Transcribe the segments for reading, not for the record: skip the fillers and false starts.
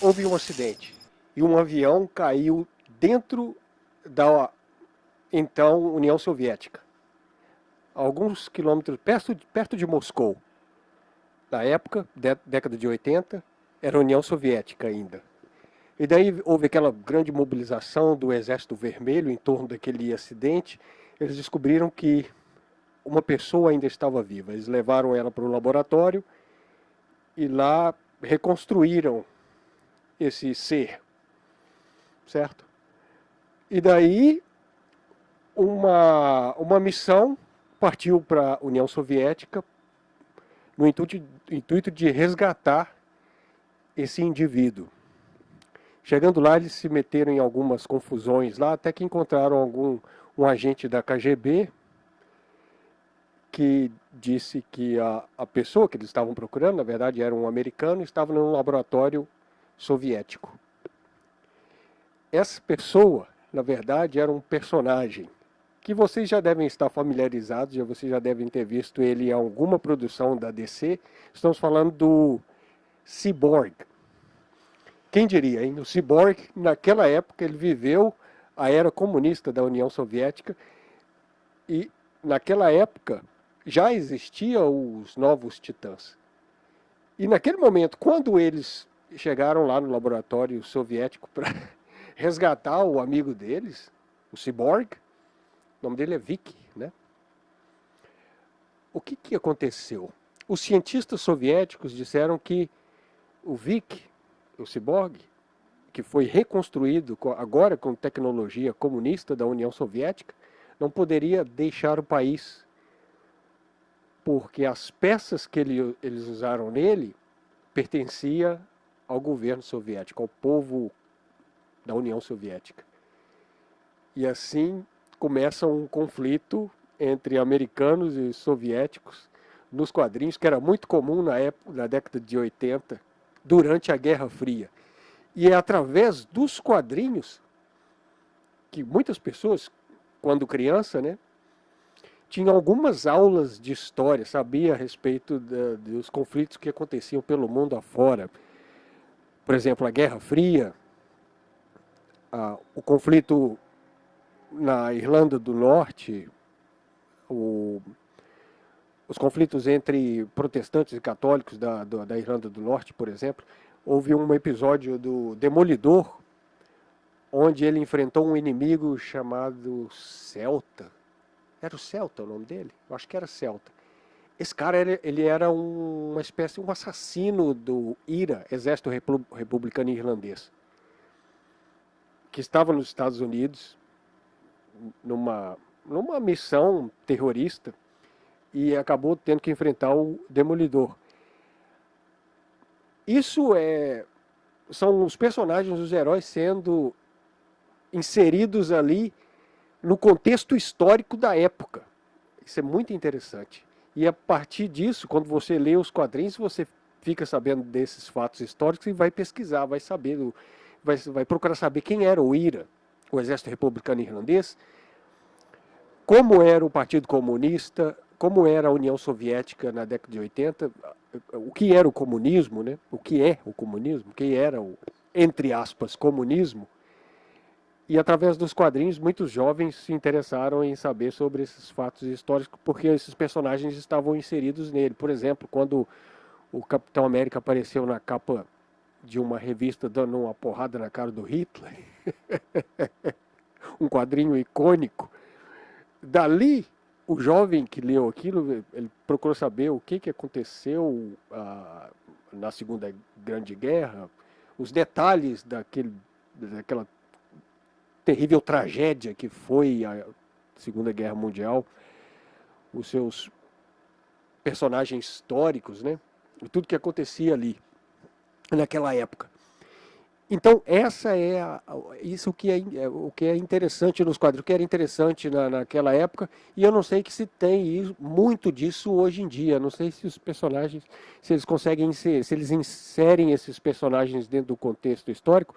Houve um acidente e um avião caiu dentro da então União Soviética, alguns quilômetros perto de Moscou. Na época, década de 80, era a União Soviética ainda. E daí houve aquela grande mobilização do Exército Vermelho em torno daquele acidente. Eles descobriram que uma pessoa ainda estava viva. Eles levaram ela para o laboratório e lá reconstruíram esse ser, certo? E daí uma missão partiu para a União Soviética no intuito de resgatar esse indivíduo. Chegando lá, eles se meteram em algumas confusões lá, até que encontraram um agente da KGB que disse que a pessoa que eles estavam procurando, na verdade era um americano, estava num laboratório soviético. Essa pessoa, na verdade, era um personagem que vocês já devem estar familiarizados, vocês já devem ter visto ele em alguma produção da DC. Estamos falando do Cyborg. Quem diria, hein? O Cyborg, naquela época, ele viveu a era comunista da União Soviética e, naquela época, já existiam os novos titãs. E, naquele momento, quando eles chegaram lá no laboratório soviético para resgatar o amigo deles, o Cyborg, o nome dele é Vic, né? O que aconteceu? Os cientistas soviéticos disseram que o Vic, o Cyborg, que foi reconstruído agora com tecnologia comunista da União Soviética, não poderia deixar o país, porque as peças que eles usaram nele pertenciam ao governo soviético, ao povo da União Soviética. E assim começa um conflito entre americanos e soviéticos nos quadrinhos, que era muito comum na década de 80, durante a Guerra Fria. E é através dos quadrinhos que muitas pessoas, quando criança, né, tinham algumas aulas de história, sabia a respeito dos conflitos que aconteciam pelo mundo afora. Por exemplo, a Guerra Fria, o conflito na Irlanda do Norte, os conflitos entre protestantes e católicos da Irlanda do Norte, por exemplo. Houve um episódio do Demolidor, onde ele enfrentou um inimigo chamado Celta. Era o Celta o nome dele? Eu acho que era Celta. Esse cara, ele era uma espécie, um assassino do IRA, Exército Republicano Irlandês, que estava nos Estados Unidos numa missão terrorista e acabou tendo que enfrentar o Demolidor. Isso são os personagens, os heróis sendo inseridos ali no contexto histórico da época. Isso é muito interessante. E a partir disso, quando você lê os quadrinhos, você fica sabendo desses fatos históricos e vai pesquisar, vai saber, vai procurar saber quem era o IRA, o Exército Republicano Irlandês, como era o Partido Comunista, como era a União Soviética na década de 80, o que era o comunismo, né? O que é o comunismo, o que era o, entre aspas, comunismo. E através dos quadrinhos, muitos jovens se interessaram em saber sobre esses fatos históricos, porque esses personagens estavam inseridos nele. Por exemplo, quando o Capitão América apareceu na capa de uma revista dando uma porrada na cara do Hitler, um quadrinho icônico, dali o jovem que leu aquilo, ele procurou saber o que aconteceu na Segunda Grande Guerra, os detalhes daquela terrível tragédia que foi a Segunda Guerra Mundial, os seus personagens históricos, né? Tudo que acontecia ali, naquela época. Então, isso o que é interessante nos quadrinhos, o que era interessante naquela época, e eu não sei que se tem muito disso hoje em dia. Não sei se os personagens, se eles conseguem se eles inserem esses personagens dentro do contexto histórico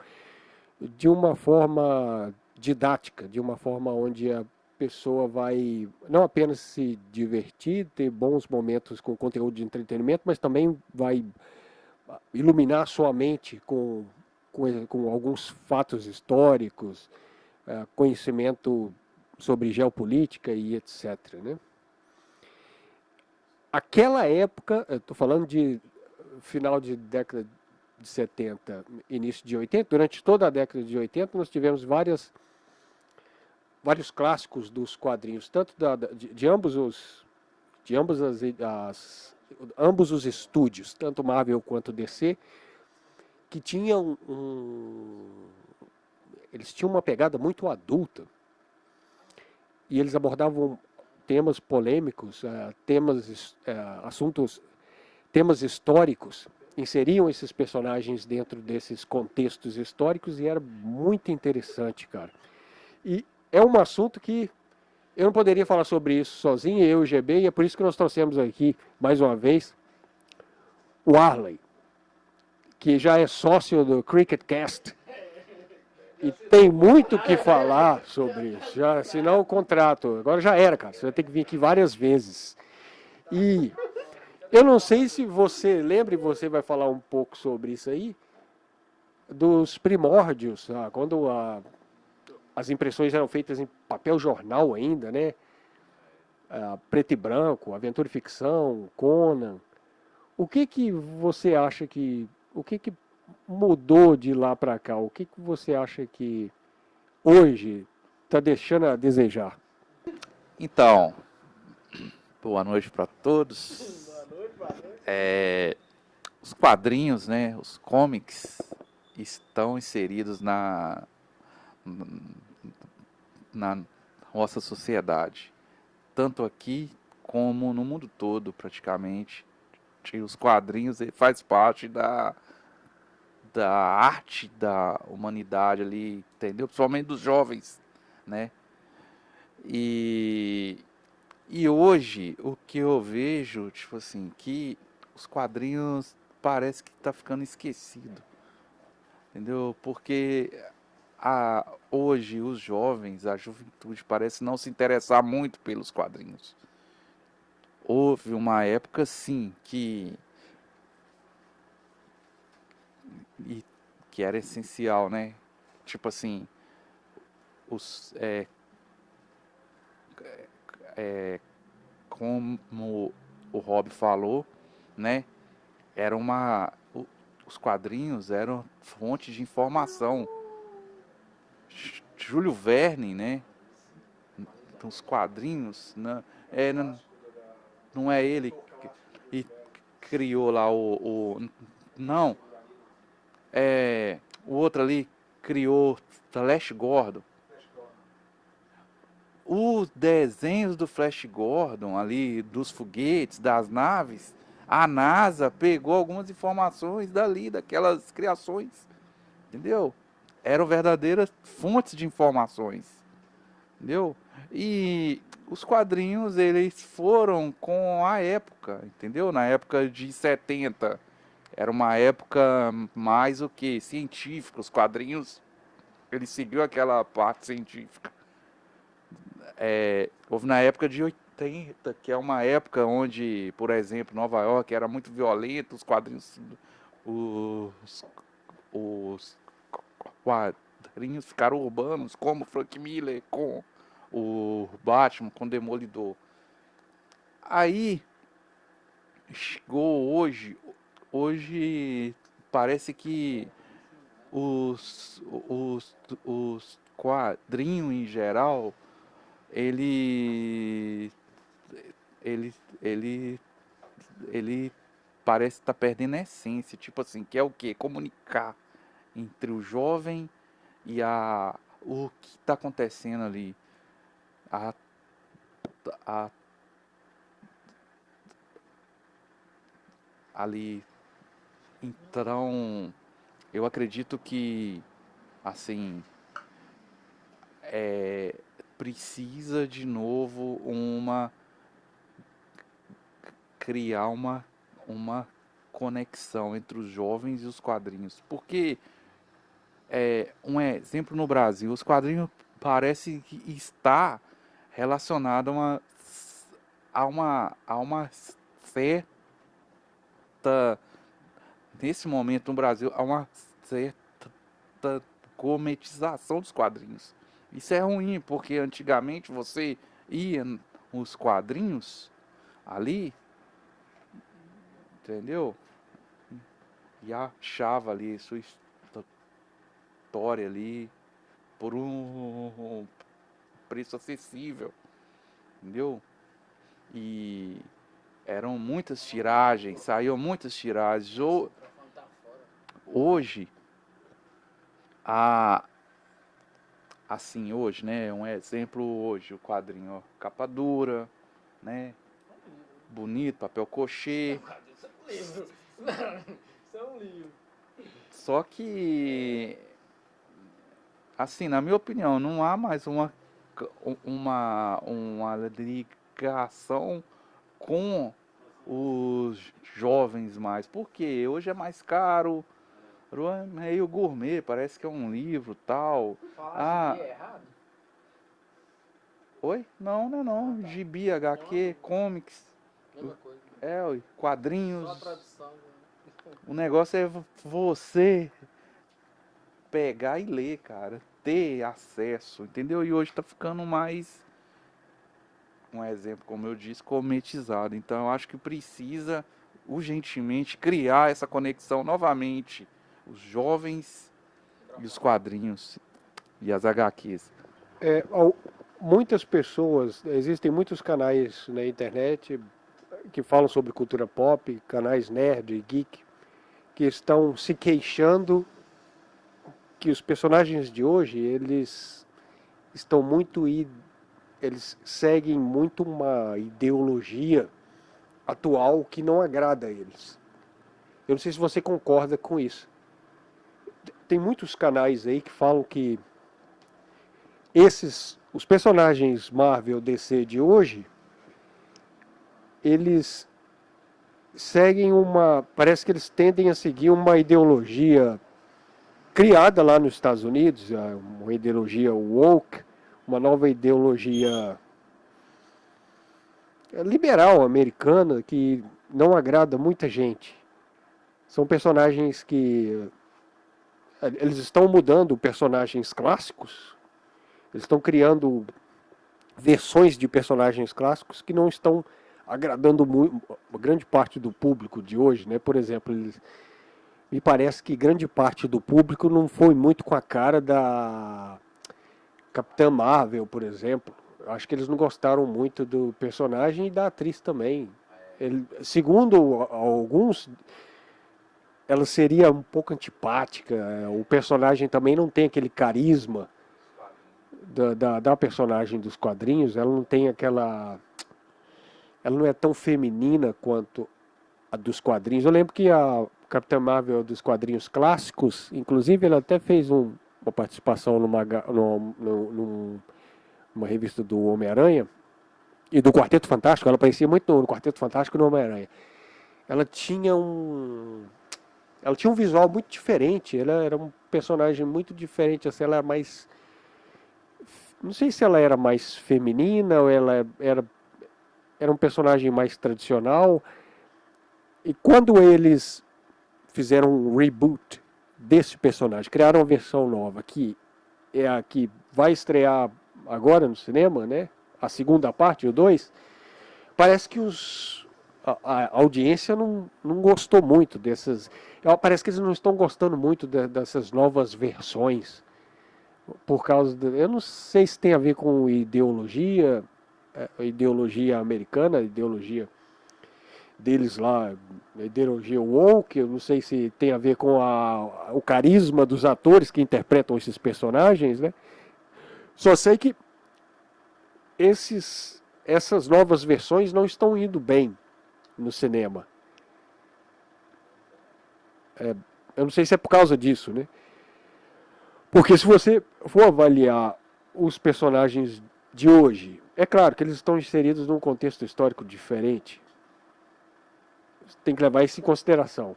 de uma forma didática, de uma forma onde a pessoa vai não apenas se divertir, ter bons momentos com conteúdo de entretenimento, mas também vai iluminar sua mente com alguns fatos históricos, conhecimento sobre geopolítica e etc. Né? Aquela época, eu estou falando de final de década de 70, início de 80, durante toda a década de 80 nós tivemos vários clássicos dos quadrinhos, tanto de ambos os estúdios, tanto Marvel quanto DC, que eles tinham uma pegada muito adulta e eles abordavam temas polêmicos, temas históricos, inseriam esses personagens dentro desses contextos históricos e era muito interessante, cara. E é um assunto que eu não poderia falar sobre isso sozinho, eu e o GB, e é por isso que nós trouxemos aqui, mais uma vez, o Arley, que já é sócio do Cricket Cast. E tem muito o que falar sobre isso. Já assinou o contrato. Agora já era, cara. Você vai ter que vir aqui várias vezes. E eu não sei se você lembra, e você vai falar um pouco sobre isso aí, dos primórdios, quando as impressões eram feitas em papel jornal ainda, né? Preto e branco, aventura e ficção, Conan. O que você acha o que mudou de lá para cá? O que você acha que hoje está deixando a desejar? Então, boa noite para todos. Os quadrinhos, né, os comics, estão inseridos na nossa sociedade, tanto aqui como no mundo todo, praticamente. Os quadrinhos faz parte da arte da humanidade ali, entendeu? Principalmente dos jovens, né? E hoje o que eu vejo, tipo assim, que os quadrinhos parece que tá ficando esquecido, entendeu? Porque hoje os jovens, a juventude parece não se interessar muito pelos quadrinhos. Houve uma época sim que era essencial, né? Tipo assim, como o Rob falou, né? Os quadrinhos eram fonte de informação. Júlio Verne, né? Os quadrinhos, né? Não é ele que criou lá não, o outro ali criou Flash Gordon. Os desenhos do Flash Gordon ali, dos foguetes, das naves, a NASA pegou algumas informações daquelas criações, entendeu? Eram verdadeiras fontes de informações, entendeu? E os quadrinhos, eles foram com a época, entendeu? Na época de 70, era uma época mais o que? Científica. Os quadrinhos, eles seguiu aquela parte científica. Houve na época de 80, que é uma época onde, por exemplo, Nova York era muito violento, os quadrinhos ficaram urbanos, como Frank Miller com o Batman, com o Demolidor. Aí chegou hoje parece que os quadrinhos em geral, ele parece estar perdendo a essência, tipo assim, que é o que? Comunicar entre o jovem e o que está acontecendo ali. Ali. Então, eu acredito que, assim, precisa de novo criar uma conexão entre os jovens e os quadrinhos. Porque, um exemplo no Brasil, os quadrinhos parece que está relacionado a uma certa, nesse momento no Brasil, a uma certa gourmetização dos quadrinhos. Isso é ruim, porque antigamente você ia nos quadrinhos ali, entendeu? E achava ali sua história ali por um preço acessível, entendeu? E eram muitas tiragens, saíam muitas tiragens. Hoje, assim, hoje, né? Um exemplo hoje, o quadrinho, ó, capa dura, né? Bonito, papel crochê. Isso é um livro. Só que, assim, na minha opinião, não há mais uma ligação com os jovens mais. Porque hoje é mais caro, é meio gourmet, parece que é um livro tal. Falar gibi é errado? Oi? Não, não é não. Gibi, HQ, comics, Mesma coisa. ué, quadrinhos. Só a tradução. Né? O negócio é você pegar e ler, cara. Ter acesso, entendeu? E hoje tá ficando mais, um exemplo, como eu disse, gourmetizado. Então eu acho que precisa urgentemente criar essa conexão novamente. Os jovens e os quadrinhos e as HQs. Muitas pessoas, existem muitos canais na internet que falam sobre cultura pop, canais nerd e geek, que estão se queixando que os personagens de hoje, eles estão muito, eles seguem muito uma ideologia atual que não agrada a eles. Eu não sei se você concorda com isso. Tem muitos canais aí que falam que os personagens Marvel DC de hoje, eles seguem parece que eles tendem a seguir uma ideologia criada lá nos Estados Unidos, uma ideologia woke, uma nova ideologia liberal americana que não agrada muita gente. São personagens que eles estão mudando personagens clássicos, eles estão criando versões de personagens clássicos que não estão agradando muito, grande parte do público de hoje, né? Por exemplo, me parece que grande parte do público não foi muito com a cara da Capitã Marvel, por exemplo. Acho que eles não gostaram muito do personagem e da atriz também. Segundo alguns, ela seria um pouco antipática. O personagem também não tem aquele carisma da personagem dos quadrinhos. Ela não tem aquela... Ela não é tão feminina quanto a dos quadrinhos. Eu lembro que a Capitã Marvel dos quadrinhos clássicos, inclusive ela até fez uma participação numa revista do Homem-Aranha e do Quarteto Fantástico. Ela aparecia muito no Quarteto Fantástico e no Homem-Aranha. Ela tinha um visual muito diferente. Ela era um personagem muito diferente. Assim, ela era mais... Não sei se ela era mais feminina ou ela era um personagem mais tradicional. E quando eles fizeram um reboot desse personagem, criaram uma versão nova, que é a que vai estrear agora no cinema, né? A segunda parte, o 2, parece que a audiência não gostou muito dessas... Parece que eles não estão gostando muito dessas novas versões. Por causa eu não sei se tem a ver com ideologia americana, ideologia deles lá, a ideologia woke, eu não sei se tem a ver com o carisma dos atores que interpretam esses personagens, né? Só sei que essas novas versões não estão indo bem no cinema. Eu não sei se é por causa disso, né? Porque se você for avaliar os personagens de hoje, é claro que eles estão inseridos num contexto histórico diferente. Tem que levar isso em consideração.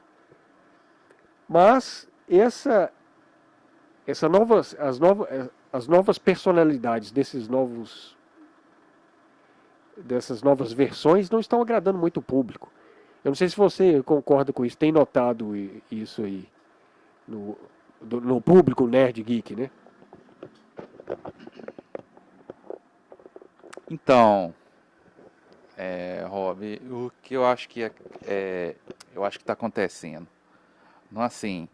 Mas as novas personalidades desses novos dessas novas versões não estão agradando muito o público. Eu não sei se você concorda com isso, tem notado isso aí no público nerd geek, né? Então, Rob, o que eu acho que eu acho que está acontecendo, não assim,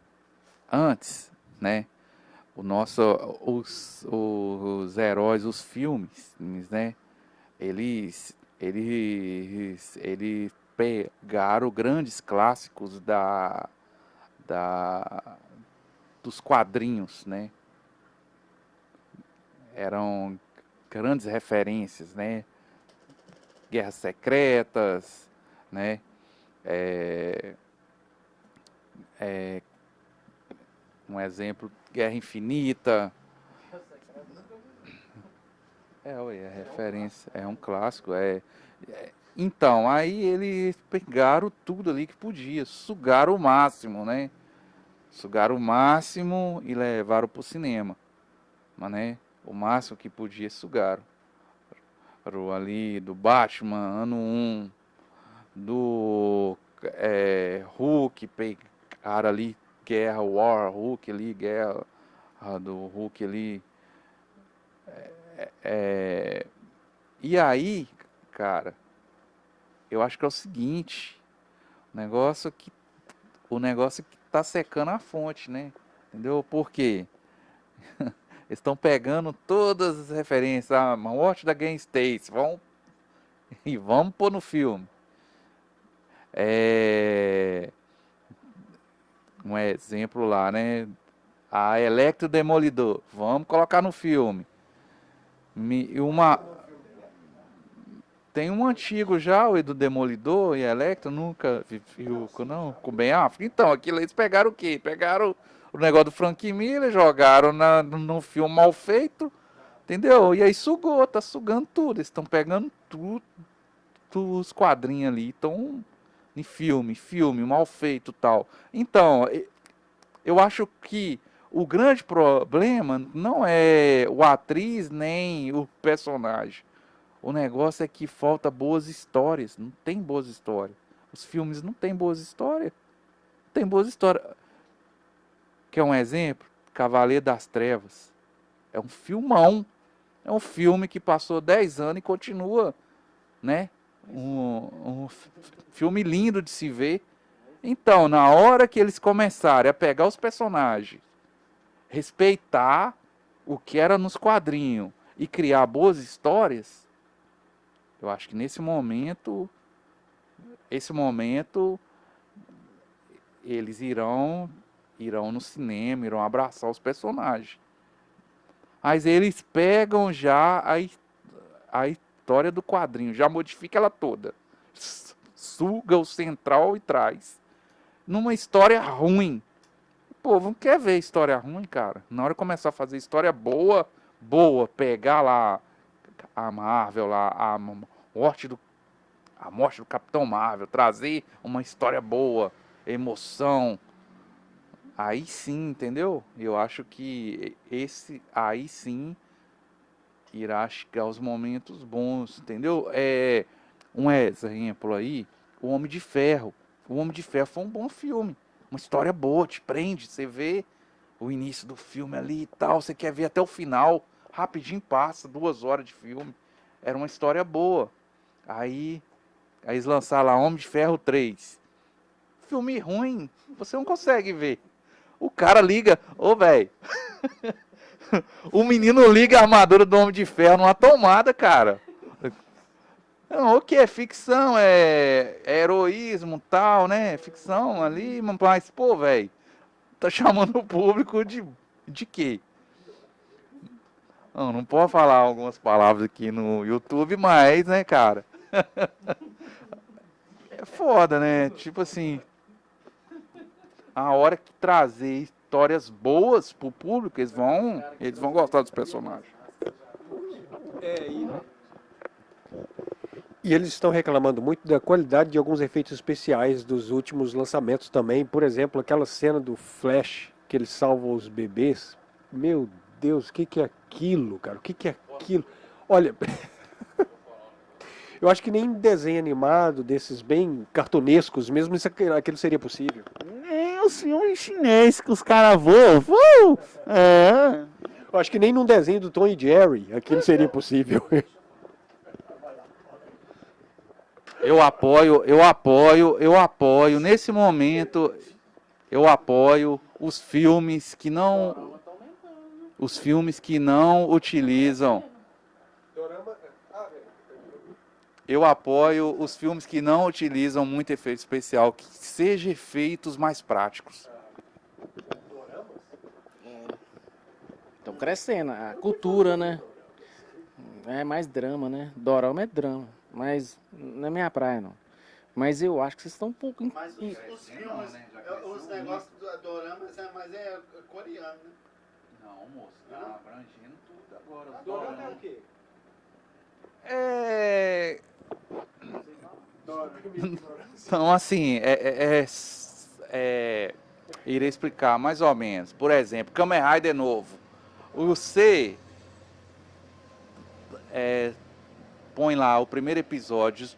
antes, né? Os heróis, os filmes, né? Eles pegaram grandes clássicos da dos quadrinhos, né? Eram grandes referências, né? Guerras Secretas, né? Um exemplo, Guerra Infinita. É referência, é um clássico. Então, aí eles pegaram tudo ali que podia, sugaram o máximo, né? Sugaram o máximo e levaram pro cinema. Mas, né? O máximo que podia sugaram. Ali do Batman, ano 1, do Hulk, pegaram ali, Guerra, War, Hulk ali, Guerra do Hulk ali. E aí, cara, eu acho que é o seguinte, o negócio que tá secando a fonte, né? Entendeu? Por quê? Eles estão pegando todas as referências, a morte da Gwen Stacy, vamos pôr no filme. Um exemplo lá, né? A Electro Demolidor, vamos colocar no filme. Tem um antigo já, o do Demolidor e Electro, nunca viu, não, com Ben Affleck. Então, aquilo eles pegaram o quê? Pegaram o negócio do Frank Miller, jogaram no filme mal feito, entendeu? E aí tá sugando tudo. Eles estão pegando tudo, os quadrinhos ali, estão em filme mal feito e tal. Então, eu acho que o grande problema não é o atriz nem o personagem. O negócio é que falta boas histórias. Não tem boas histórias. Os filmes não tem boas histórias. Não tem boas histórias. Quer um exemplo? Cavaleiro das Trevas. É um filmão. É um filme que passou 10 anos e continua, né? Um filme lindo de se ver. Então, na hora que eles começarem a pegar os personagens, respeitar o que era nos quadrinhos e criar boas histórias, eu acho que nesse momento, eles irão no cinema, irão abraçar os personagens. Mas eles pegam já a história do quadrinho, já modifica ela toda. Suga o central e traz. Numa história ruim. O povo não quer ver história ruim, cara. Na hora de começar a fazer história boa, pegar lá a Marvel, lá a morte do Capitão Marvel, trazer uma história boa, emoção. Aí sim, entendeu? Eu acho que aí sim irá chegar os momentos bons, entendeu? Um exemplo aí, O Homem de Ferro. O Homem de Ferro foi um bom filme. Uma história boa, te prende, você vê o início do filme ali e tal, você quer ver até o final, rapidinho passa, 2 horas de filme. Era uma história boa. Aí eles lançaram lá Homem de Ferro 3. Filme ruim, você não consegue ver. O cara liga, velho. O menino liga a armadura do Homem de Ferro numa tomada, cara. Não, o que é ficção, é heroísmo tal, né? Ficção ali, mas, pô, velho, tá chamando o público de quê? Não pode falar algumas palavras aqui no YouTube, mas, né, cara? É foda, né? Tipo assim, a hora que trazer histórias boas pro público, eles vão gostar dos personagens. E eles estão reclamando muito da qualidade de alguns efeitos especiais dos últimos lançamentos também. Por exemplo, aquela cena do Flash, que ele salva os bebês. Meu Deus, o que é aquilo, cara? O que é aquilo? Olha, Eu acho que nem desenho animado, desses bem cartunescos mesmo, aquilo seria possível. Nem os filmes chinês que os caras voam. É. Eu acho que nem num desenho do Tom e Jerry aquilo seria possível. Eu apoio, nesse momento, eu apoio os filmes que não utilizam. Eu apoio os filmes que não utilizam muito efeito especial, que sejam efeitos mais práticos. Estão crescendo, a cultura, né? É mais drama, né? Dorama é drama, mas não é minha praia, não. Mas eu acho que vocês estão um pouco... Mas os filmes, os negócios do doramas é coreano, né? Não, moço, tá abrangendo tudo agora. Dorama é o quê? Então, assim, irei explicar mais ou menos. Por exemplo, Kamen Rider novo. Você põe lá o primeiro episódio,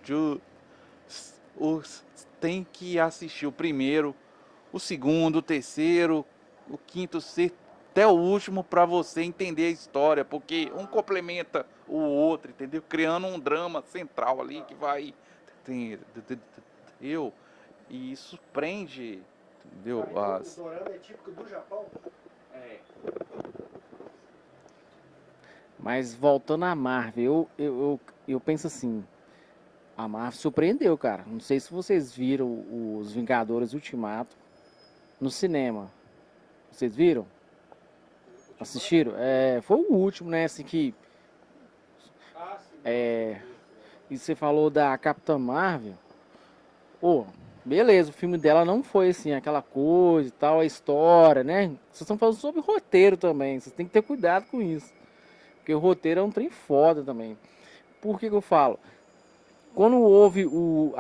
tem que assistir o primeiro, o segundo, o terceiro, o quinto, o sexto, até o último para você entender a história, porque um complementa o outro, entendeu? Criando um drama central ali que vai... entendeu? E isso prende, entendeu? O dorama é típico do Japão? Mas voltando à Marvel, eu penso assim, a Marvel surpreendeu, cara. Não sei se vocês viram os Vingadores Ultimato no cinema. Vocês viram? Assistiram? Foi o último, né? Assim que. E você falou da Capitã Marvel. Pô, beleza, o filme dela não foi assim, aquela coisa e tal, a história, né? Vocês estão falando sobre roteiro também. Vocês têm que ter cuidado com isso. Porque o roteiro é um trem foda também. Por que eu falo? Quando houve o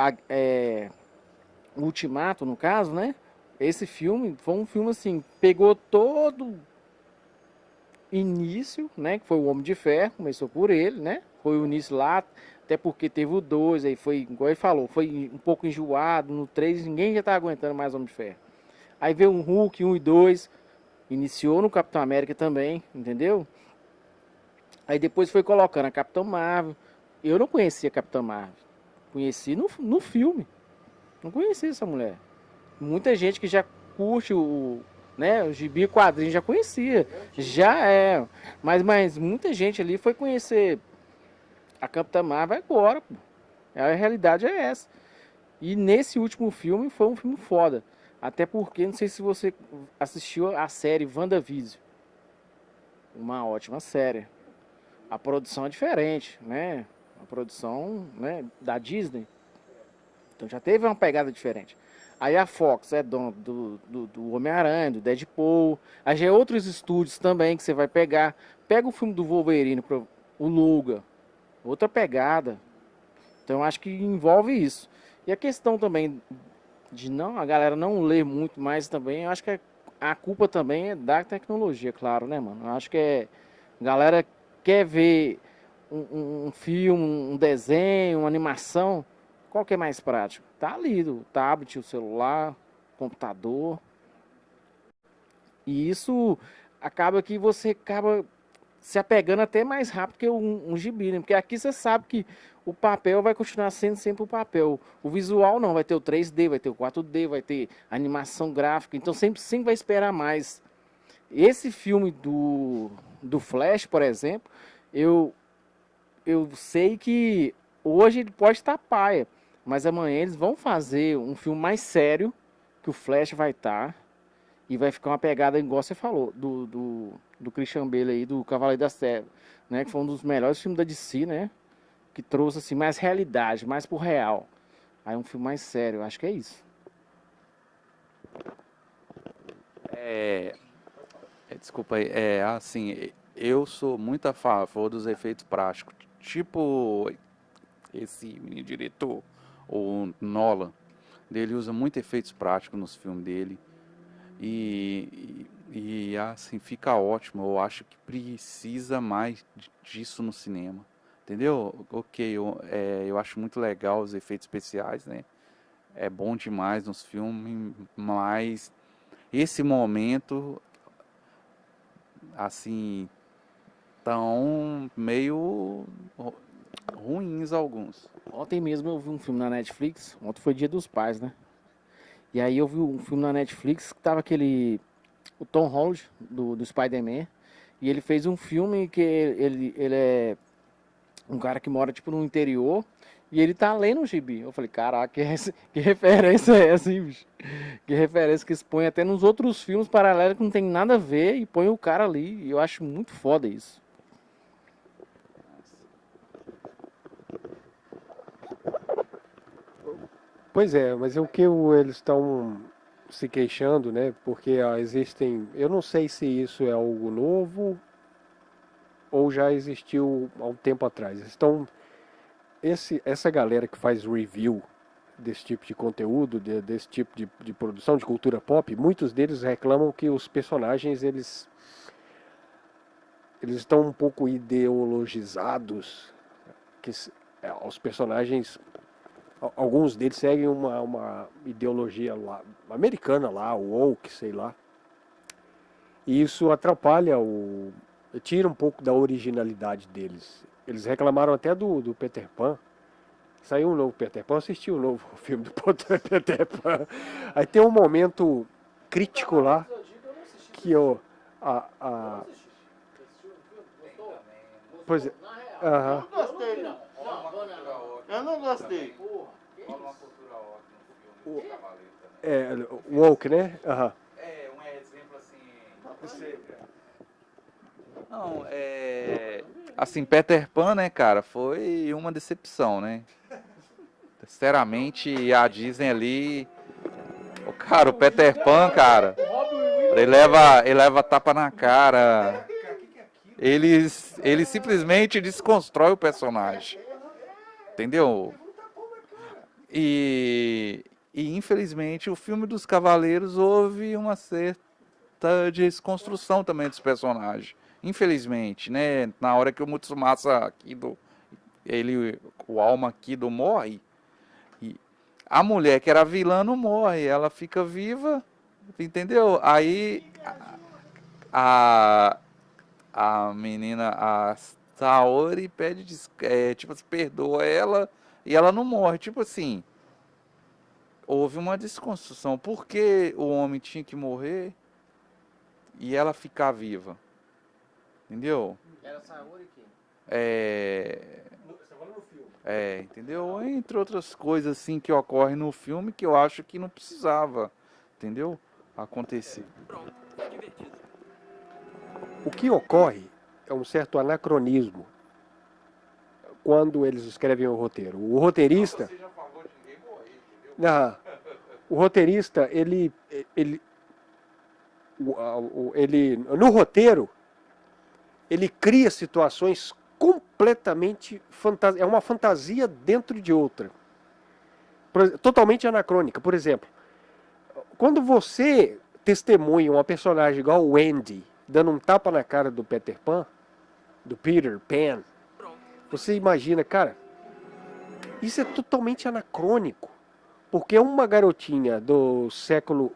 Ultimato, no caso, né? Esse filme foi um filme assim, pegou todo início, né? Que foi o Homem de Ferro, começou por ele, né? Foi o início lá, até porque teve o 2, aí foi, igual ele falou, foi um pouco enjoado. No 3 ninguém já tá aguentando mais Homem de Ferro. Aí veio o Hulk 1 e 2, iniciou no Capitão América também, entendeu? Aí depois foi colocando a Capitã Marvel. Eu não conhecia a Capitã Marvel. Conheci no filme. Não conhecia essa mulher. Muita gente que já curte o gibi quadrinho já conhecia. Já é. Mas muita gente ali foi conhecer a Capitã Marvel agora, pô. A realidade é essa. E nesse último filme foi um filme foda. Até porque, não sei se você assistiu a série WandaVision. Uma ótima série. A produção é diferente, né? A produção, né, da Disney. Então já teve uma pegada diferente. Aí a Fox é dona do Homem-Aranha, do Deadpool. Aí já é outros estúdios também que você vai pegar. Pega o filme do Wolverine, o Logan. Outra pegada. Então acho que envolve isso. E a questão também de a galera não ler muito mais também, eu acho que a culpa também é da tecnologia, claro, né, mano? Eu acho que a galera quer ver um filme, um desenho, uma animação, qual que é mais prático? Tá ali, o tablet, o celular, o computador. E isso acaba que você acaba se apegando até mais rápido que um gibi, né? Porque aqui você sabe que o papel vai continuar sendo sempre o papel. O visual não, vai ter o 3D, vai ter o 4D, vai ter animação gráfica. Então sempre vai esperar mais. Esse filme do Flash, por exemplo, eu sei que hoje ele pode estar paia, mas amanhã eles vão fazer um filme mais sério, que o Flash vai estar, e vai ficar uma pegada, igual você falou, do Christian Bale aí, do Cavaleiro das Trevas, né? Que foi um dos melhores filmes da DC, né? Que trouxe assim, mais realidade, mais pro real. Aí um filme mais sério, acho que é isso. Desculpa aí, assim, eu sou muito a favor dos efeitos práticos. Tipo esse menino diretor, o Nolan, ele usa muito efeitos práticos nos filmes dele. E assim, fica ótimo. Eu acho que precisa mais disso no cinema. Entendeu? Ok, eu acho muito legal os efeitos especiais, né? É bom demais nos filmes, mas esse momento, assim, tão meio ruins alguns. Ontem mesmo eu vi um filme na Netflix. Ontem foi Dia dos Pais, né? E aí eu vi um filme na Netflix que tava o Tom Holland, do Spider-Man. E ele fez um filme que ele é um cara que mora, tipo, no interior. E ele tá lendo um gibi. Eu falei, caraca, que referência é essa, hein, bicho? Que referência que expõe até nos outros filmes paralelos que não tem nada a ver e põe o cara ali. E eu acho muito foda isso. Pois é, mas o que eles estão se queixando, né? Porque existem. Eu não sei se isso é algo novo ou já existiu há um tempo atrás. Essa galera que faz review desse tipo de conteúdo, desse tipo de produção de cultura pop, muitos deles reclamam que os personagens eles estão um pouco ideologizados, os personagens, alguns deles seguem uma ideologia lá, americana lá, woke, sei lá, e isso atrapalha tira um pouco da originalidade deles. Eles reclamaram até do Peter Pan. Saiu um novo Peter Pan, eu assisti o novo filme do Peter Pan. Aí tem um momento crítico lá que pois é, aham. Eu não gostei, não. Eu não gostei. Woke, né? Aham. É, um exemplo assim. Não, assim, Peter Pan, né, cara, foi uma decepção, né? Sinceramente, a Disney ali. O Peter Pan, cara, ele leva tapa na cara. Ele simplesmente desconstrói o personagem. Entendeu? E infelizmente o filme dos Cavaleiros houve uma certa desconstrução também dos personagens. Infelizmente, né? Na hora que o Mutsumasa Kido, o Alma Kido morre, e a mulher que era vilã não morre, ela fica viva, entendeu? Aí a menina, a Saori pede, tipo assim, perdoa ela e ela não morre. Tipo assim, houve uma desconstrução. Por que o homem tinha que morrer e ela ficar viva? Entendeu? Era Saori quem? Entendeu? Entre outras coisas assim que ocorrem no filme que eu acho que não precisava, entendeu? Acontecer. O que ocorre é um certo anacronismo quando eles escrevem o roteiro. O roteirista. Você já falou de ninguém morrer, entendeu? Não, o roteirista, no roteiro, ele cria situações completamente fantasiosas. É uma fantasia dentro de outra. Totalmente anacrônica. Por exemplo, quando você testemunha uma personagem igual o Andy dando um tapa na cara do Peter Pan, do Peter Pan, você imagina, cara, isso é totalmente anacrônico. Porque uma garotinha do século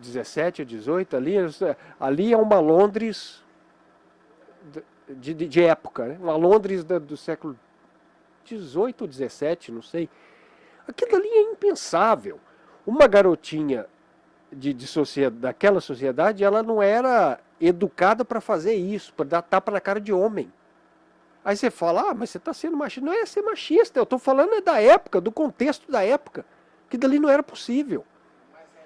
17 ou 18, ali é uma Londres de época, né? Uma Londres do século 18 ou 17, não sei. Aquilo ali é impensável. Uma garotinha daquela sociedade, ela não era educada para fazer isso, para dar tapa na cara de homem. Aí você fala, mas você está sendo machista. Não é ser machista, eu estou falando da época, do contexto da época, que dali não era possível.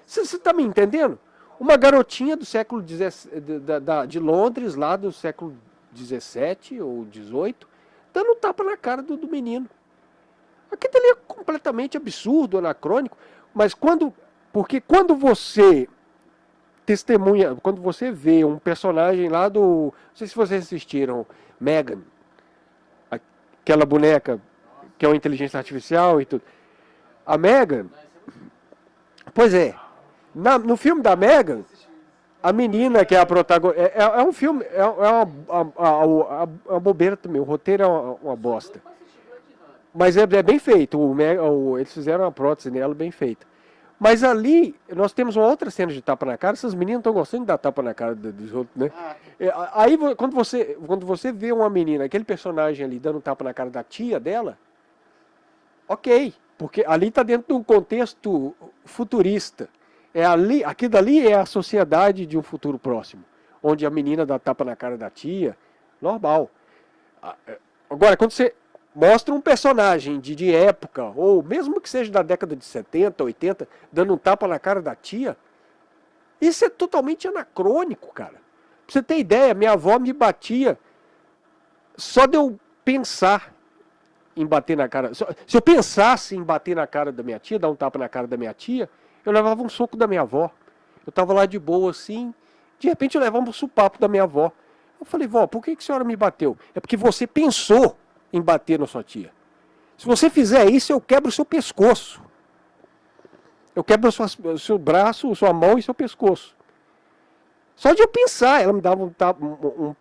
Você está me entendendo? Uma garotinha do século de Londres, lá do século 17 ou 18, dando tapa na cara do menino. Aquilo ali é completamente absurdo, anacrônico, mas porque quando você testemunha, quando você vê um personagem lá não sei se vocês assistiram, Megan, aquela boneca que é uma inteligência artificial e tudo. A Megan, pois é, no filme da Megan, A menina que é a protagonista. É um filme. É uma bobeira também. O roteiro é uma bosta. Mas é bem feito. Eles fizeram uma prótese nela bem feita. Mas ali, nós temos uma outra cena de tapa na cara. Essas meninas estão gostando de dar tapa na cara dos outros, né? Aí, quando você vê uma menina, aquele personagem ali dando tapa na cara da tia dela, ok. Porque ali está dentro de um contexto futurista. Aquilo dali é a sociedade de um futuro próximo. Onde a menina dá tapa na cara da tia, normal. Agora, quando você mostra um personagem de época, ou mesmo que seja da década de 70, 80, dando um tapa na cara da tia, isso é totalmente anacrônico, cara. Pra você ter ideia, minha avó me batia só de eu pensar em bater na cara. Se eu pensasse em bater na cara da minha tia, dar um tapa na cara da minha tia, eu levava um soco da minha avó. Eu tava lá de boa assim, de repente eu levava um supapo da minha avó. Eu falei, vó, por que a senhora me bateu? É porque você pensou em bater na sua tia. Se você fizer isso, eu quebro o seu pescoço. Eu quebro o seu braço, sua mão e seu pescoço. Só de eu pensar, ela me dava um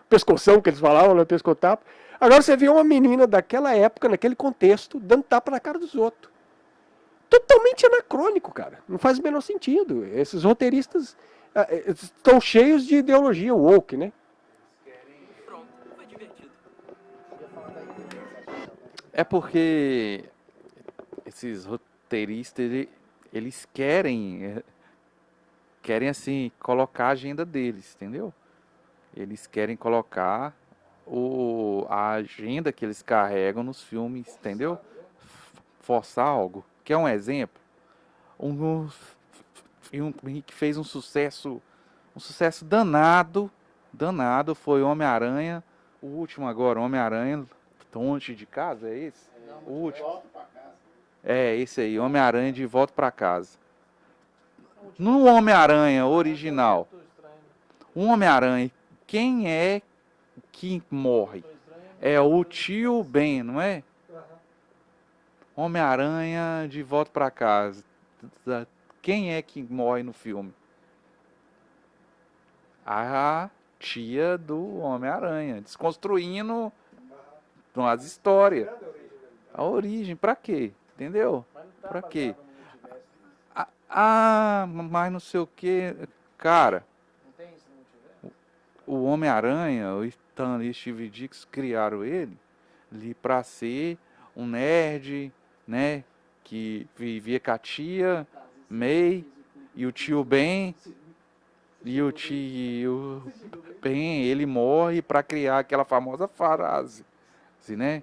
pescoção, que eles falavam, né, pescotapo. Agora você vê uma menina daquela época, naquele contexto, dando tapa na cara dos outros. Totalmente anacrônico, cara. Não faz o menor sentido. Esses roteiristas estão cheios de ideologia woke, né? É porque esses roteiristas, eles querem assim, colocar a agenda deles, entendeu? Eles querem colocar a agenda que eles carregam nos filmes, entendeu? Forçar algo. Quer um exemplo? Um filme que fez um sucesso danado foi Homem-Aranha, o último agora, Homem-Aranha, Longe de Casa, é esse? O último. É, esse aí, Homem-Aranha de Volta pra Casa. No Homem-Aranha original, um Homem-Aranha, quem é que morre? É o tio Ben, não é? Homem-Aranha de Volta pra Casa. Quem é que morre no filme? A tia do Homem-Aranha, desconstruindo as histórias. A origem, pra quê? Entendeu? Pra quê? Mas não sei o que. Cara, o Homem-Aranha, o Stan e Steve Dix criaram ele ali pra ser um nerd, né? Que vivia com a tia May e o tio Ben. E o tio Ben, ele morre pra criar aquela famosa frase, assim, né?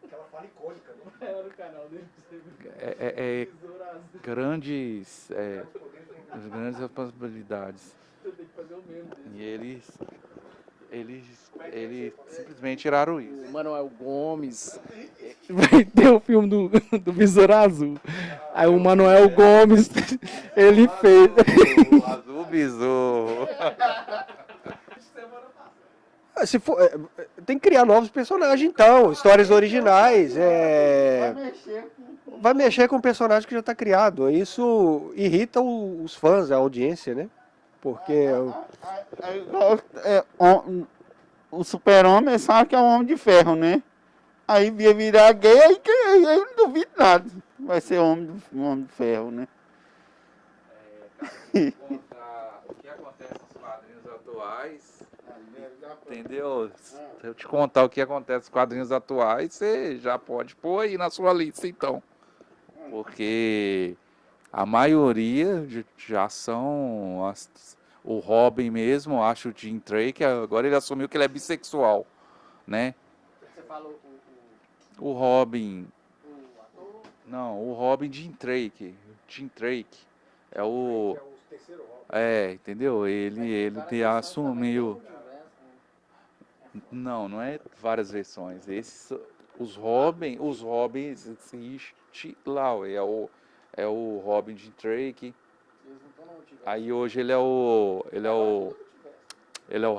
Aquela fala icônica, né? Grandes responsabilidades. E eles simplesmente tiraram isso. O Manuel Gomes. Vai ter o filme do Besouro Azul. Aí o Manuel Gomes, ele fez. O Azul Besouro. Se for, tem que criar novos personagens, então, histórias originais. Vai mexer com o personagem que já está criado. Isso irrita os fãs, a audiência, né? Porque. O super-homem sabe que é um homem de ferro, né? Aí ia virar gay, aí eu não duvido nada. Vai ser um homem de ferro, né? O que acontece nos quadrinhos atuais, entendeu? Se eu te contar o que acontece nos quadrinhos atuais, você já pode pôr aí na sua lista, então. Porque a maioria já são... O Robin mesmo, acho o Jim Drake, agora ele assumiu que ele é bissexual, né? Você falou O Robin... Não, o Robin Jim Drake. Jim Drake. É o... entendeu? Ele assumiu... Não é várias versões. Os Robins existe lá. É o Robin de Drake. Aí hoje ele é o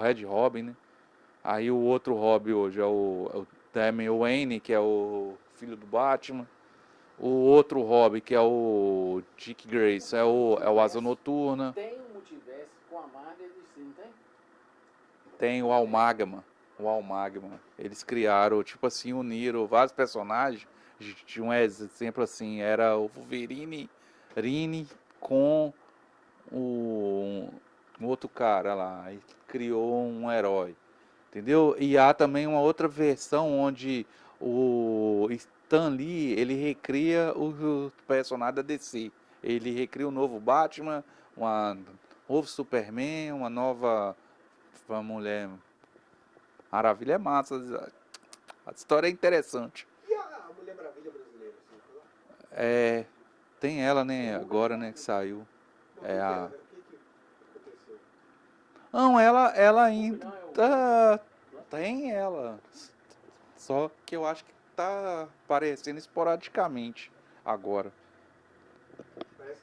Red Robin, né? Aí o outro Robin hoje é o Damian Wayne, que é o filho do Batman. O outro hobby, que é o Dick Grayson, é o Asa Noturna. Tem um multiverso com a Marvel e DC, não tem? Tem o Almagma. O Almagma. Eles criaram, tipo assim, uniram vários personagens. De um exemplo assim, era o Wolverine com um outro cara lá. E criou um herói. Entendeu? E há também uma outra versão onde o Stan Lee, ele recria o personagem da DC. Ele recria um novo Batman, um novo Superman, uma nova Mulher Maravilha. É massa. A história é interessante. E a Mulher Maravilha brasileira? É, tem ela, né, agora, né, que saiu. É a... O que aconteceu? Não, ela ainda tem ela. Só que eu acho que tá aparecendo esporadicamente agora.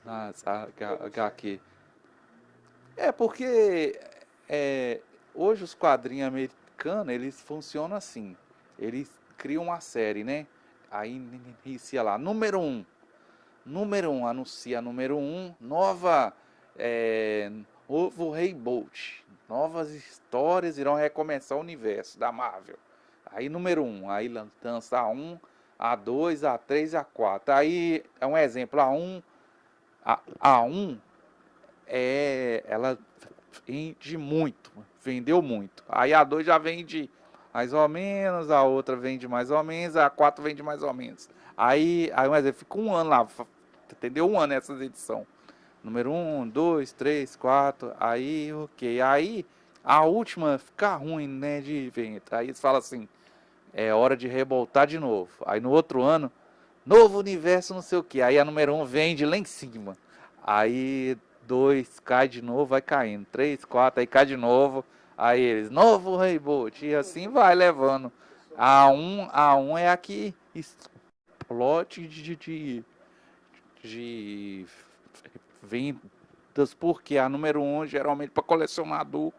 Nas HQ. É porque hoje os quadrinhos americanos, eles funcionam assim. Eles criam uma série, né? Aí inicia lá, número 1. Número 1, anuncia número 1, nova Novo Rei Bolt. Novas histórias irão recomeçar o universo da Marvel. Aí número 1, aí lança a 1, a 2, a 3 e a 4. Aí é um exemplo, a 1 ela vende muito, vendeu muito. Aí a 2 já vende mais ou menos, a outra vende mais ou menos, a 4 vende mais ou menos. Aí um exemplo, fica um ano lá, entendeu? Um ano essas edições. Número 1, 2, 3, 4, aí ok. Aí a última fica ruim, né, de venda. Aí eles falam assim, é hora de revoltar de novo. Aí no outro ano, novo universo não sei o que. Aí a número 1 vende lá em cima. Aí 2 cai de novo, vai caindo. 3, 4, aí cai de novo. Aí eles, novo Reboot. E assim vai levando. A1 é a que explode de vendas, porque a número 1 geralmente para colecionador,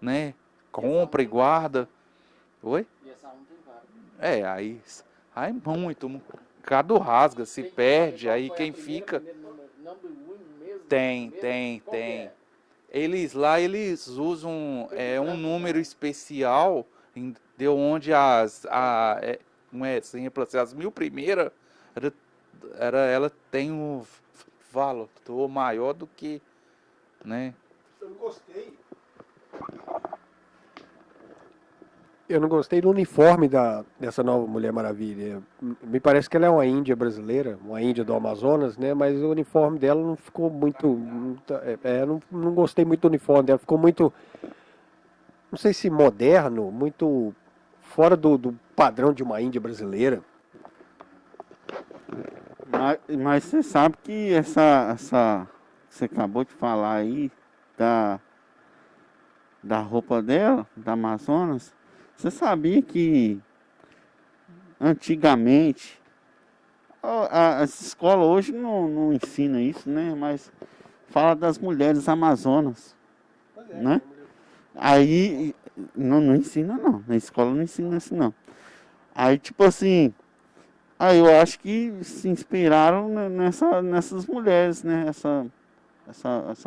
né? Compra e guarda. Oi? E essa 1 tem vários. Aí muito. Cada rasga, se perde, aí quem fica. Tem. Eles usam um número especial, de onde um exemplo, assim, as 1000 primeiras, ela tem um valor maior do que, né? Eu não gostei do uniforme dessa nova Mulher Maravilha. Me parece que ela é uma índia brasileira, uma índia do Amazonas, né? Mas o uniforme dela não ficou muito... não gostei muito do uniforme dela. Ficou muito, não sei se moderno, muito fora do padrão de uma índia brasileira. Mas você sabe que essa você acabou de falar aí da roupa dela, da Amazonas, você sabia que antigamente as escolas hoje não ensinam isso, né? Mas fala das mulheres amazonas, né? Aí não ensina não, na escola não ensina isso não. Aí tipo assim, aí eu acho que se inspiraram nessas mulheres, né? Essa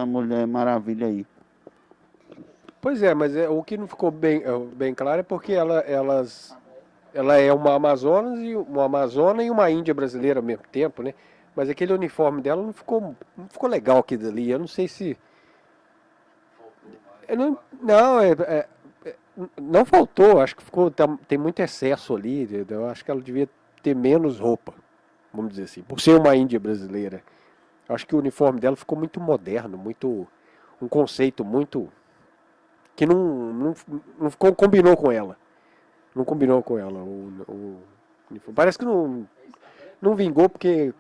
Mulher Maravilha aí. Pois é, mas o que não ficou bem claro é porque ela é uma Amazonas uma Amazona e uma Índia brasileira ao mesmo tempo, né? Mas aquele uniforme dela não ficou legal aquilo ali. Eu não sei se... Não faltou, acho que tem muito excesso ali. Eu acho que ela devia ter menos roupa, vamos dizer assim, por ser uma Índia brasileira. Eu acho que o uniforme dela ficou muito moderno, um conceito muito... que não combinou com ela. Não combinou com ela o uniforme. Parece que não vingou porque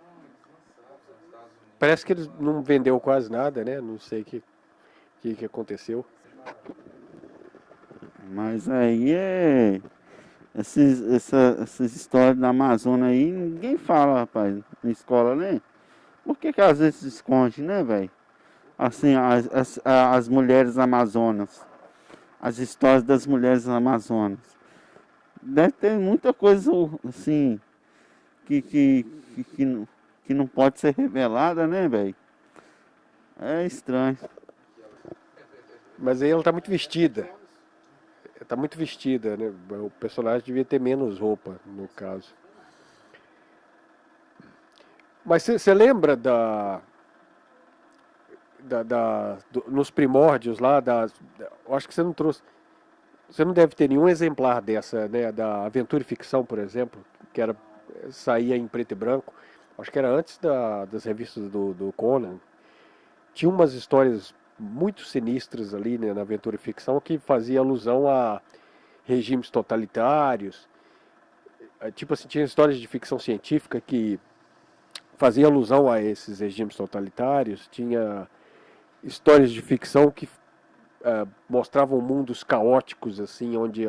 parece que ele não vendeu quase nada, né? Não sei o que aconteceu. Mas aí essas histórias da Amazônia aí, ninguém fala, rapaz, na escola, né? Por que às vezes se esconde, né, velho? Assim, as mulheres amazonas. As histórias das mulheres amazonas. Deve ter muita coisa, assim, que não pode ser revelada, né, velho? É estranho. Mas aí ela tá muito vestida. Tá muito vestida, né? O personagem devia ter menos roupa, no caso. Mas você lembra nos primórdios lá, eu acho que você não trouxe. Você não deve ter nenhum exemplar dessa, né? Da Aventura e Ficção, por exemplo, que saía em preto e branco. Acho que era antes das revistas do Conan. Tinha umas histórias muito sinistras ali, né, na Aventura e Ficção, que fazia alusão a regimes totalitários. Tipo assim, tinha histórias de ficção científica que fazia alusão a esses regimes totalitários. Tinha histórias de ficção que mostravam mundos caóticos, assim, onde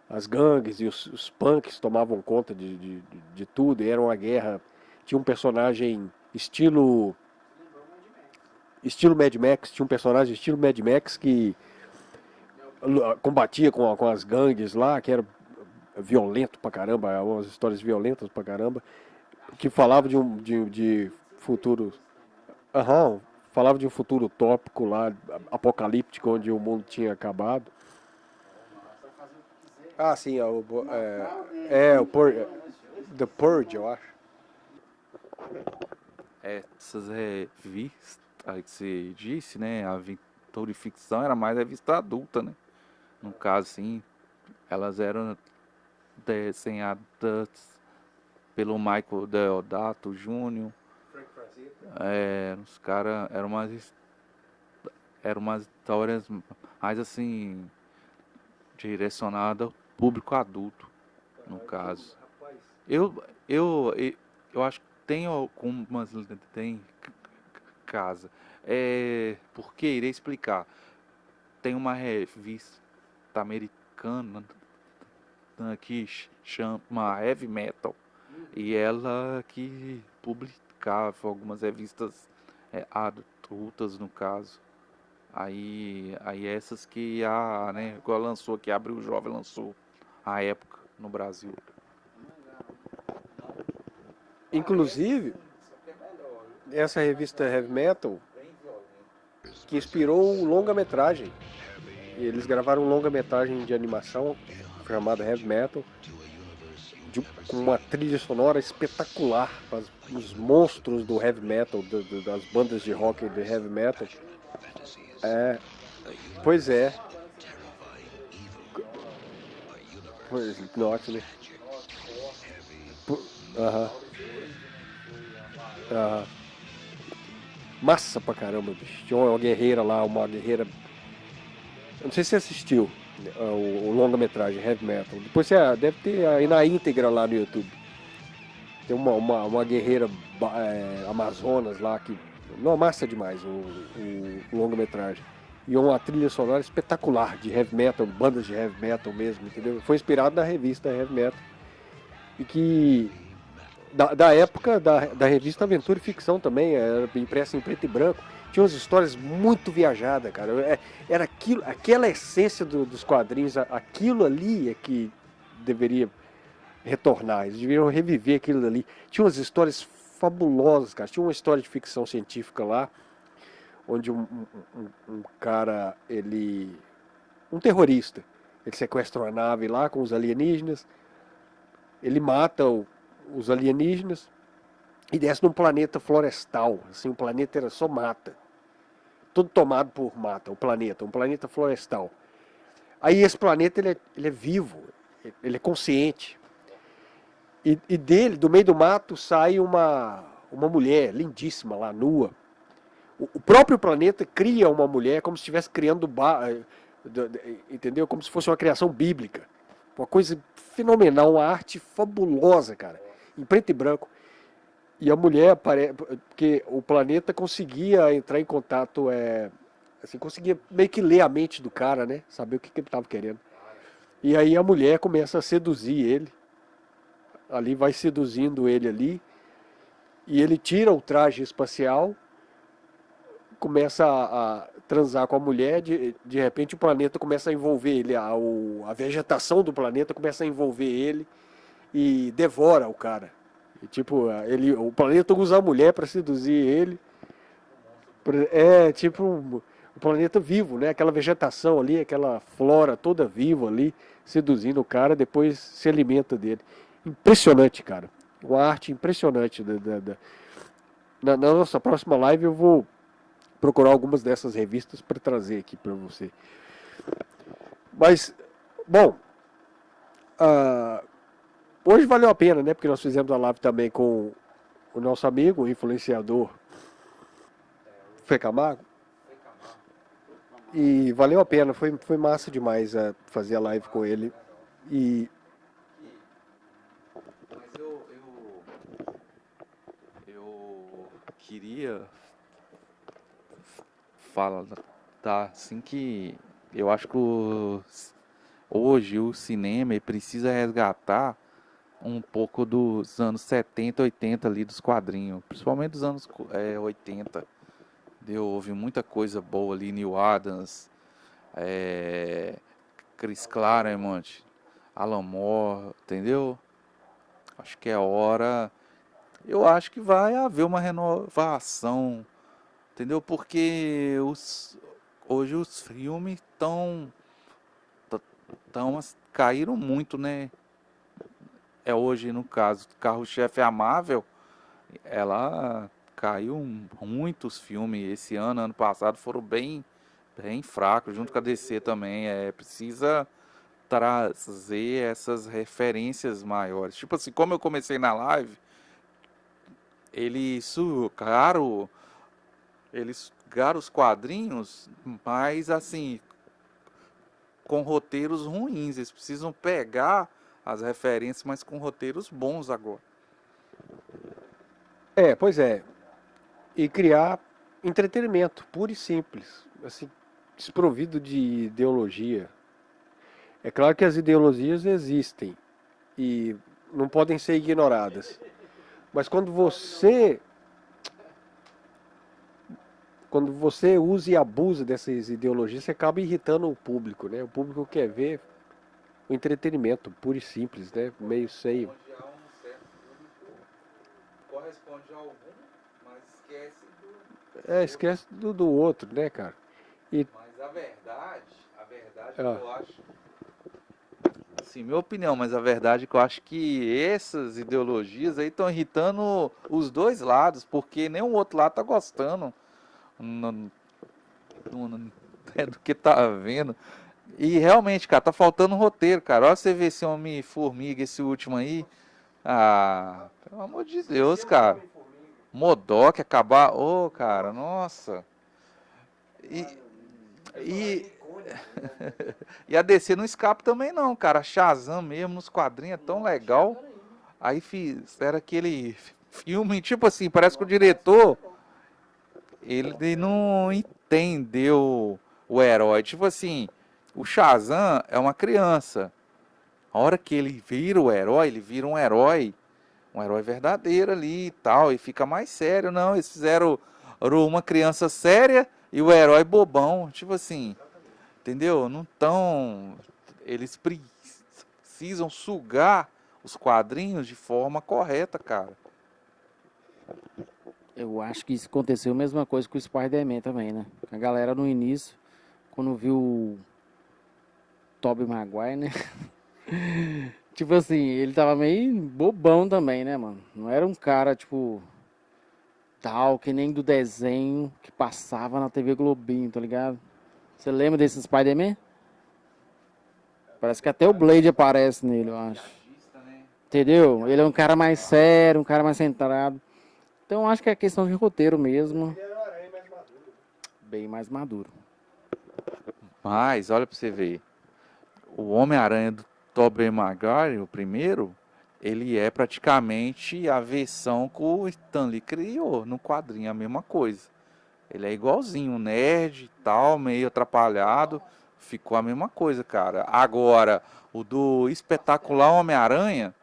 as gangues e os punks tomavam conta de tudo, e era uma guerra. Tinha um personagem estilo Mad Max, tinha um personagem estilo Mad Max que combatia com as gangues lá, que era violento pra caramba, umas histórias violentas pra caramba, que falava de futuro. Aham, falava de um futuro utópico lá, apocalíptico, onde o mundo tinha acabado. Ah, sim, The Purge, eu acho. Essas revistas aí que você disse, né? A Aventura e Ficção era mais revista adulta, né? No caso, assim, elas eram desenhadas pelo Michael Deodato Jr. Os caras eram umas histórias mais assim direcionadas ao público adulto, no caso. Eu acho que tem algumas tem casa. Porque irei explicar. Tem uma revista americana que chama Heavy Metal. E ela que publicava algumas revistas adultas, no caso. Aí essas que igual lançou, que Abril Jovem lançou à época no Brasil. Inclusive, essa revista Heavy Metal que inspirou um longa-metragem. Eles gravaram um longa-metragem de animação chamado Heavy Metal, com uma trilha sonora espetacular, os monstros do heavy metal, das bandas de rock e de heavy metal. Pois é. Slipknot, né? Massa pra caramba, bicho. Tinha uma guerreira lá, Eu não sei se você assistiu o longa-metragem Heavy Metal. Depois você deve ter aí na íntegra lá no YouTube. Tem uma guerreira Amazonas lá que. Não, massa demais o longa-metragem. E uma trilha sonora espetacular de heavy metal, bandas de heavy metal mesmo, entendeu? Foi inspirado na revista Heavy Metal. E que. Da época da revista Aventura e Ficção também, era impressa em preto e branco. Tinha umas histórias muito viajadas, cara. Era aquela essência dos quadrinhos, aquilo ali é que deveria retornar. Eles deveriam reviver aquilo ali. Tinha umas histórias fabulosas, cara. Tinha uma história de ficção científica lá, onde um cara, um terrorista, ele sequestra uma nave lá com os alienígenas, ele mata os alienígenas e desce num planeta florestal. Assim, o planeta era só mata. Todo tomado por mata, um planeta florestal. Aí esse planeta ele é vivo, ele é consciente. E dele, do meio do mato, sai uma mulher lindíssima lá, nua. O próprio planeta cria uma mulher como se estivesse criando, entendeu? Como se fosse uma criação bíblica. Uma coisa fenomenal, uma arte fabulosa, cara. Em preto e branco. E a mulher, porque o planeta conseguia entrar em contato, assim, conseguia meio que ler a mente do cara, né? Saber o que ele estava querendo. E aí a mulher começa a seduzir ele. Ali vai seduzindo ele ali. E ele tira o traje espacial, começa a transar com a mulher, de repente o planeta começa a envolver ele, a vegetação do planeta começa a envolver ele e devora o cara. E, tipo, o planeta usa a mulher para seduzir ele. É tipo o planeta vivo, né? Aquela vegetação ali, aquela flora toda viva ali, seduzindo o cara, depois se alimenta dele. Impressionante, cara. Uma arte impressionante. Na nossa próxima live eu vou procurar algumas dessas revistas para trazer aqui para você. Mas, bom, hoje valeu a pena, né? Porque nós fizemos a live também com o nosso amigo, o influenciador Fê Camargo. E valeu a pena, foi massa demais fazer a live com ele. E Mas eu queria falar, tá, assim que eu acho que hoje o cinema ele precisa resgatar um pouco dos anos 70, 80 ali dos quadrinhos, principalmente dos anos 80. Houve muita coisa boa ali, Neil Adams, Chris Claremont, Alan Moore, entendeu? Acho que é hora. Eu acho que vai haver uma renovação, entendeu? Porque hoje os filmes caíram muito, né? Hoje, no caso, Carro-Chefe é a Marvel, ela caiu muitos filmes esse ano passado foram bem fracos, junto com a DC também. Precisa trazer essas referências maiores. Tipo assim, como eu comecei na live, eles sugaram os quadrinhos, mas assim, com roteiros ruins. Eles precisam pegar as referências, mas com roteiros bons agora. pois é. E criar entretenimento, puro e simples, assim, desprovido de ideologia. É claro que as ideologias existem e não podem ser ignoradas. Mas quando você usa e abusa dessas ideologias, você acaba irritando o público, né? O público quer ver o entretenimento puro e simples, né? Meio sem. Onde há um certo público, corresponde a algum, mas esquece Esquece do outro, né, cara? Mas a verdade que eu acho, assim, minha opinião, mas a verdade é que eu acho que essas ideologias aí estão irritando os dois lados, porque nenhum outro lado tá gostando do que tá vendo. E realmente, cara, tá faltando roteiro, cara. Olha você ver esse Homem-Formiga, esse último aí. Ah, pelo amor de Deus, cara. Modok acabar. Ô, cara, nossa. E e a DC não escapa também não, cara. Shazam mesmo nos quadrinhos é tão legal. Aí fizeram aquele filme, tipo assim, parece que o diretor ele não entendeu o herói. Tipo assim, o Shazam é uma criança. A hora que ele vira o herói, ele vira um herói verdadeiro ali e tal, e fica mais sério. Não, eles fizeram uma criança séria e o herói bobão. Tipo assim, entendeu? Não tão. Eles precisam sugar os quadrinhos de forma correta, cara. Eu acho que isso aconteceu a mesma coisa com o Spider-Man também, né? A galera no início, quando viu o Tobey Maguire, né? Tipo assim, ele tava meio bobão também, né, mano? Não era um cara, tipo, tal, que nem do desenho que passava na TV Globinho, tá ligado? Você lembra desse Spider-Man? Parece que até o Blade aparece nele, eu acho. Entendeu? Ele é um cara mais sério, um cara mais centrado. Então acho que é questão de roteiro mesmo. Bem mais maduro. Mas, olha pra você ver. O Homem-Aranha do Tobey Maguire, o primeiro, ele é praticamente a versão que o Stan Lee criou no quadrinho, a mesma coisa. Ele é igualzinho, um nerd e tal, meio atrapalhado. Ficou a mesma coisa, cara. Agora, o do espetacular Homem-Aranha,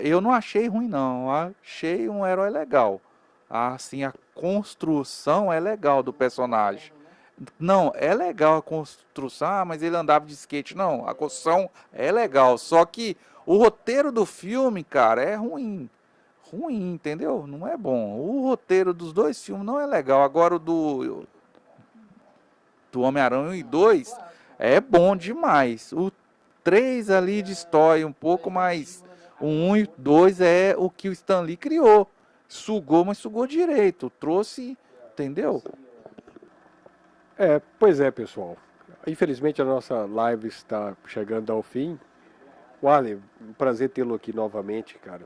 eu não achei ruim, não. Eu achei um herói legal. Assim, a construção é legal do personagem. Não, é legal a construção, mas ele andava de skate. Não, a construção é legal. Só que o roteiro do filme, cara, é ruim. ruim, entendeu? Não é bom. O roteiro dos dois filmes não é legal. Agora o do Homem-Aranha 2 é bom demais. O 3 ali destrói um pouco, mas o 1 e o 2 é o que o Stan Lee criou. Sugou, mas sugou direito. Trouxe, entendeu? Pois é, pessoal. Infelizmente a nossa live está chegando ao fim. Wally, um prazer tê-lo aqui novamente, cara.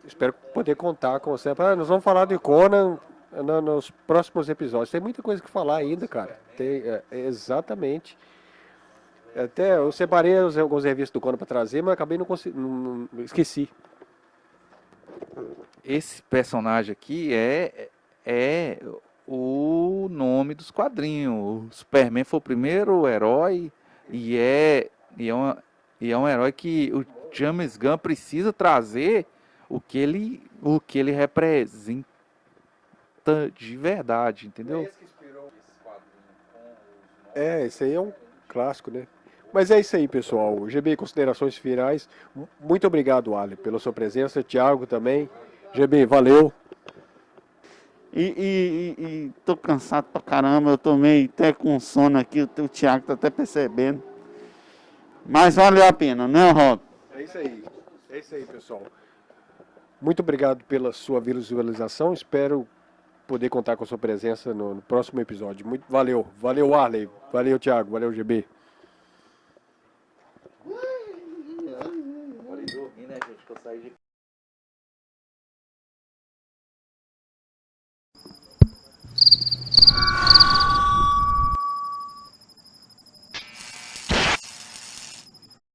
Espero poder contar com você. Nós vamos falar de Conan nos próximos episódios. Tem muita coisa que falar ainda, cara. Exatamente. Até eu separei alguns revistas do Conan para trazer, mas acabei não conseguindo. Esqueci. Esse personagem aqui é o nome dos quadrinhos. O Superman foi o primeiro herói e é um herói que o James Gunn precisa trazer o que ele representa de verdade, entendeu? Esse aí é um clássico, né? Mas é isso aí, pessoal. GB, considerações finais. Muito obrigado, Ali, pela sua presença. Thiago também. GB, valeu. E tô cansado pra caramba, eu tô meio até com sono aqui, o Thiago tá até percebendo. Mas valeu a pena, né, Rob? É isso aí, pessoal. Muito obrigado pela sua visualização. Espero poder contar com a sua presença no próximo episódio. Valeu, Arley. Valeu, Thiago. Valeu, GB. Falei dormir, né, gente? Que eu saí de